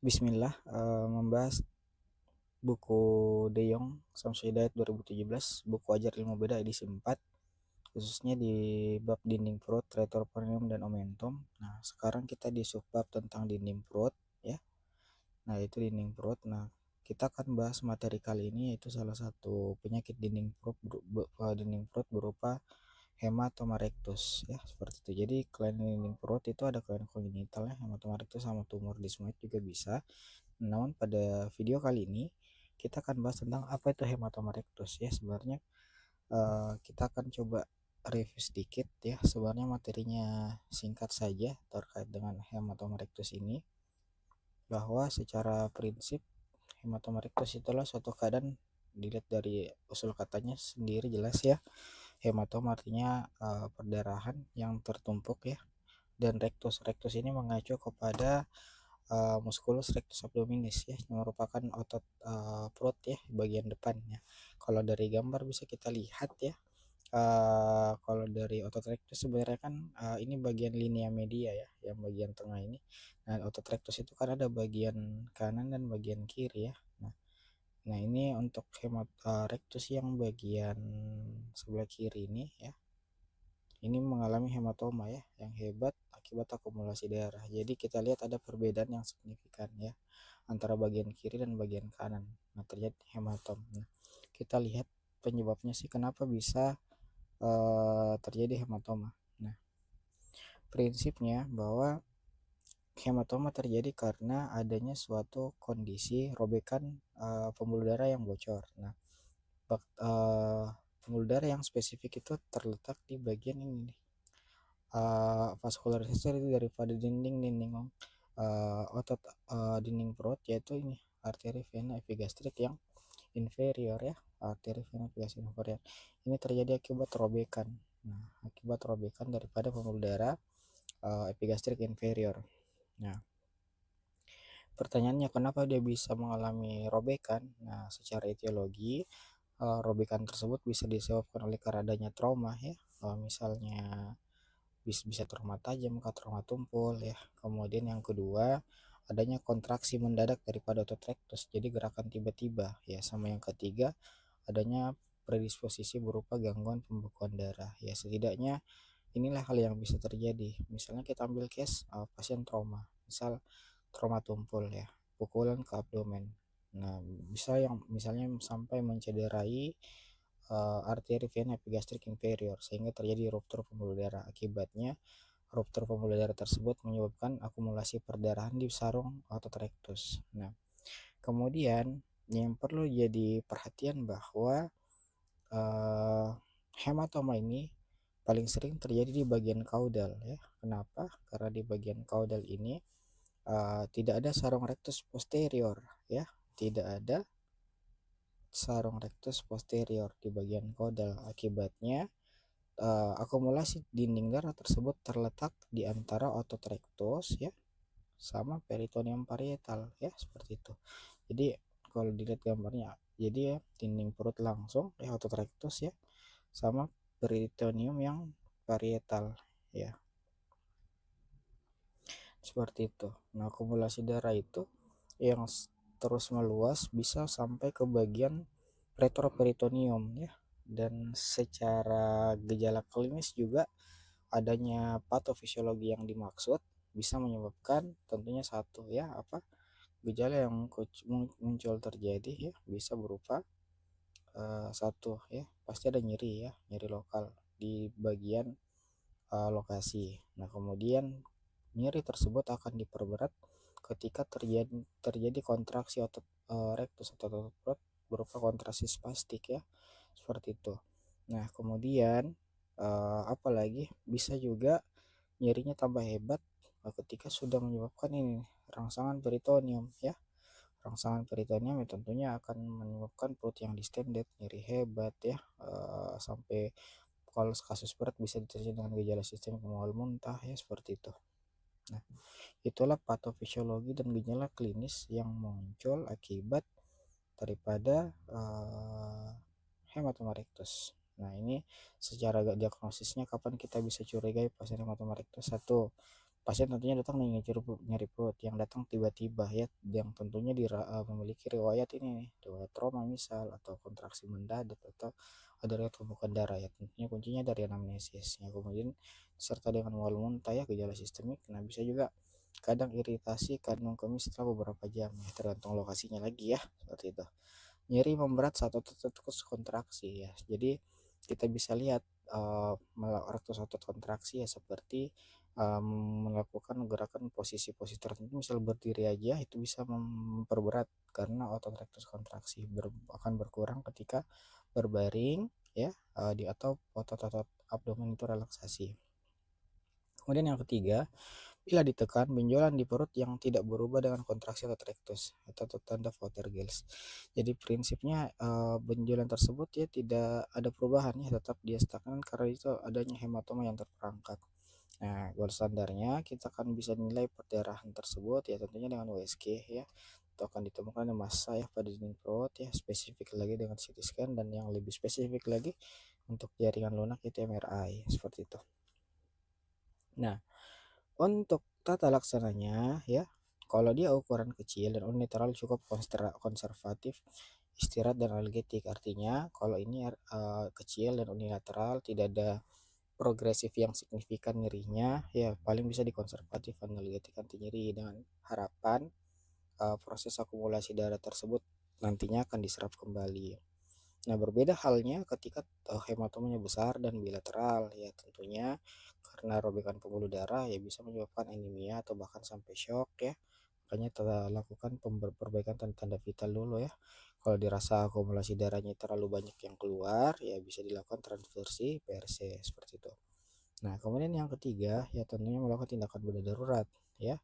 Bismillah, membahas buku De Jong Samsul Hidayat 2017, buku Ajar Ilmu Beda edisi 4, khususnya di bab dinding perut, retroperitoneum dan omentum. Nah, sekarang kita di subbab tentang dinding perut ya. Nah, itu dinding perut. Nah, kita akan bahas materi kali ini yaitu salah satu penyakit dinding perut berupa hematoma rectus ya, seperti itu. Jadi kelainan dinding perut itu ada kelainan kongenital ya, hematoma rectus sama tumor dismoid juga bisa. Namun pada video kali ini kita akan bahas tentang apa itu hematoma rectus ya. Sebenarnya kita akan coba review sedikit ya. Sebenarnya materinya singkat saja terkait dengan hematoma rectus ini, bahwa secara prinsip hematoma rectus itulah suatu keadaan, dilihat dari usul katanya sendiri jelas ya. Hematoma artinya perdarahan yang tertumpuk ya, dan rectus ini mengacu kepada musculus rectus abdominis ya, yang merupakan otot perut ya, bagian depannya. Kalau dari gambar bisa kita lihat ya, kalau dari otot rectus sebenarnya kan ini bagian linea media ya, yang bagian tengah ini. Nah, otot rectus itu kan ada bagian kanan dan bagian kiri ya. Nah, ini untuk rectus yang bagian sebelah kiri ini ya, ini mengalami hematoma ya yang hebat akibat akumulasi darah. Jadi kita lihat ada perbedaan yang signifikan ya antara bagian kiri dan bagian kanan. Nah, terjadi hematom. Nah, kita lihat penyebabnya sih kenapa bisa terjadi hematoma. Nah, prinsipnya bahwa hematoma terjadi karena adanya suatu kondisi robekan pembuluh darah yang bocor. Nah, pembuluh darah yang spesifik itu terletak di bagian ini nih, vaskularisasi daripada dinding otot dinding perut, yaitu ini arteri vena epigastrik yang inferior ya, arteri vena epigastrik inferior. Ini terjadi akibat robekan. Nah, akibat robekan daripada pembuluh darah epigastrik inferior. Nah, pertanyaannya kenapa dia bisa mengalami robekan? Nah, secara etiologi robekan tersebut bisa disebabkan oleh karena adanya trauma ya, misalnya bisa trauma tajam, trauma tumpul ya. Kemudian yang kedua, adanya kontraksi mendadak daripada otot rectus, jadi gerakan tiba-tiba ya. Sama yang ketiga, adanya predisposisi berupa gangguan pembekuan darah ya. Setidaknya inilah hal yang bisa terjadi. Misalnya kita ambil case pasien trauma, misal trauma tumpul ya, pukulan ke abdomen. Nah, bisa yang misalnya sampai mencederai arteri vena epigastrik inferior sehingga terjadi ruptur pembuluh darah. Akibatnya ruptur pembuluh darah tersebut menyebabkan akumulasi perdarahan di sarung otot rectus. Nah, kemudian yang perlu jadi perhatian bahwa hematoma ini paling sering terjadi di bagian kaudal ya. Kenapa? Karena di bagian kaudal ini tidak ada sarung rectus posterior ya, tidak ada sarung rectus posterior di bagian kaudal. Akibatnya akumulasi dinding darah tersebut terletak di antara otot rectus ya sama peritoneum parietal ya, seperti itu. Jadi kalau dilihat gambarnya, jadi ya dinding perut langsung ya, otot rectus ya, sama peritoneum yang parietal ya, seperti itu. Nah, akumulasi darah itu yang terus meluas bisa sampai ke bagian retroperitoneum ya, dan secara gejala klinis juga adanya patofisiologi yang dimaksud bisa menyebabkan tentunya satu ya, apa gejala yang muncul terjadi ya, bisa berupa satu ya, pasti ada nyeri ya, nyeri lokal di bagian lokasi. Nah, kemudian nyeri tersebut akan diperberat ketika terjadi kontraksi otot rectus atau otot perut berupa kontraksi spastik ya, seperti itu. Nah, kemudian apalagi bisa juga nyerinya tambah hebat ketika sudah menyebabkan ini rangsangan peritoneum ya. Rangsangan peritoneum ya tentunya akan menyebabkan perut yang distended, nyeri hebat ya, sampai kalau kasus berat bisa diterjadi dengan gejala sistemik mual muntah ya, seperti itu. Nah, itulah patofisiologi dan gejala klinis yang muncul akibat daripada hematoma rectus. Nah, ini secara diagnosisnya kapan kita bisa curigai pasien hematoma rectus? Satu, pasien tentunya datang dengan nyeri perut yang datang tiba-tiba ya, yang tentunya memiliki riwayat ini nih, riwayat trauma misal atau kontraksi mendadak atau ada riwayat pembekuan darah ya, tentunya kuncinya dari anamnesis ya, kemudian serta dengan mual muntah ya, gejala sistemik. Nah bisa juga kadang iritasi kandung kemih setelah beberapa jam ya, tergantung lokasinya lagi ya, seperti itu. Nyeri memberat saat otot terus kontraksi ya. Jadi kita bisa lihat otot kontraksi ya, seperti melakukan gerakan posisi-posisi tertentu, misal berdiri aja itu bisa memperberat karena otot rektus kontraksi akan berkurang ketika berbaring ya, di atau otot-otot abdomen itu relaksasi. Kemudian yang ketiga, bila ditekan, benjolan di perut yang tidak berubah dengan kontraksi otot rectus atau tanda Vogergels. Jadi prinsipnya benjolan tersebut ya tidak ada perubahan ya, tetap dia stagnan karena itu adanya hematoma yang terperangkap. Nah, gold standarnya kita akan bisa nilai perdarahan tersebut ya tentunya dengan USG ya. Itu akan ditemukan ada massa ya pada dinding perut ya, spesifik lagi dengan CT scan, dan yang lebih spesifik lagi untuk jaringan lunak itu MRI seperti itu. Nah, untuk tata laksananya ya, kalau dia ukuran kecil dan unilateral cukup konservatif, istirahat dan analgetik. Artinya kalau ini kecil dan unilateral tidak ada progresif yang signifikan nyerinya ya, paling bisa dikonservatif analgetik anti nyeri dengan harapan proses akumulasi darah tersebut nantinya akan diserap kembali. Nah, berbeda halnya ketika hematomanya besar dan bilateral ya, tentunya karena robekan pembuluh darah ya bisa menyebabkan anemia atau bahkan sampai shock ya. Makanya telah lakukan perbaikan tanda-tanda vital dulu ya. Kalau dirasa akumulasi darahnya terlalu banyak yang keluar ya bisa dilakukan transfusi PRC seperti itu. Nah, kemudian yang ketiga ya tentunya melakukan tindakan bedah darurat ya.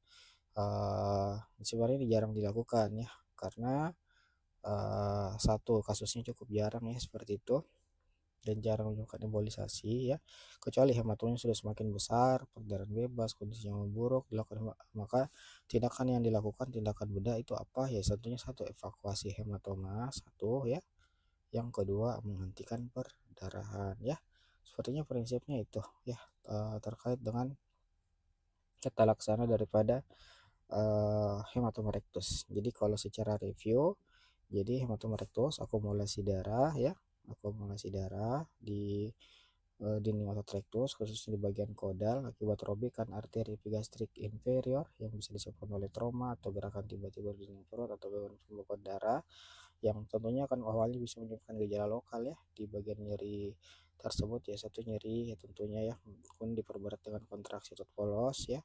Sebenarnya ini jarang dilakukan ya, karena satu kasusnya cukup jarang ya seperti itu, dan jarang menyebabkan embolisasi ya, kecuali hematoma sudah semakin besar, perdarahan bebas, kondisinya memburuk, dilakukan maka tindakan yang dilakukan tindakan bedah itu apa ya, tentunya satu evakuasi hematoma satu ya, yang kedua menghentikan perdarahan ya. Sepertinya prinsipnya itu ya, terkait dengan tata laksana daripada hematoma rectus. Jadi kalau secara review, jadi hematoma rectus akumulasi darah ya, akumulasi darah di dinding otot rectus khususnya di bagian kodal akibat robekan arteri epigastrik inferior yang bisa disebabkan oleh trauma atau gerakan tiba-tiba di dinding perut atau gangguan pembekuan darah, yang tentunya akan awalnya bisa menyebabkan gejala lokal ya di bagian nyeri tersebut ya, satu nyeri ya tentunya ya, pun diperberat dengan kontraksi otot polos ya,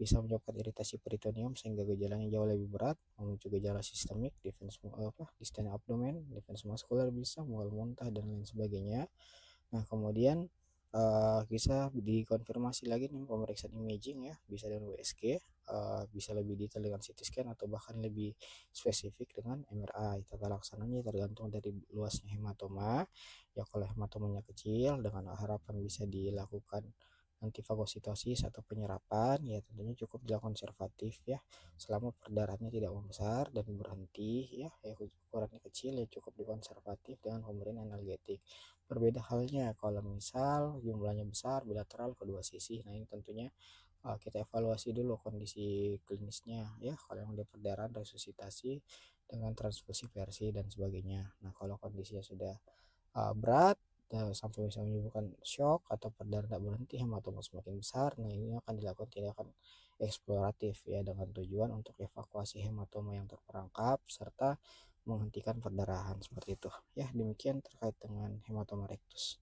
bisa menyebabkan iritasi peritoneum sehingga gejalanya jauh lebih berat, memicu gejala sistemik, distend abdomen, defense muskular, bisa mual muntah dan lain sebagainya. Nah, kemudian bisa dikonfirmasi lagi nih pemeriksaan imaging ya, bisa dengan USG, bisa lebih detail dengan CT scan atau bahkan lebih spesifik dengan MRI. Tata laksananya tergantung dari luasnya hematoma. Ya kalau hematomanya kecil dengan harapan bisa dilakukan antifagositosis atau penyerapan ya, tentunya cukup dilakukan konservatif ya, selama perdarahannya tidak membesar dan berhenti ya, ukurannya kecil ya cukup dikonservatif dengan pemberian analgetik. Berbeda halnya kalau misal jumlahnya besar bilateral kedua sisi. Nah, ini tentunya kita evaluasi dulu kondisi klinisnya ya. Kalau yang udah perdarahan, resusitasi dengan transfusi versi dan sebagainya. Nah, kalau kondisinya sudah berat sampai bisa menyebabkan shock atau perdarahan tidak berhenti, hematoma semakin besar, nah ini akan dilakukan tindakan eksploratif ya, dengan tujuan untuk evakuasi hematoma yang terperangkap serta menghentikan perdarahan seperti itu ya. Demikian terkait dengan hematoma rectus.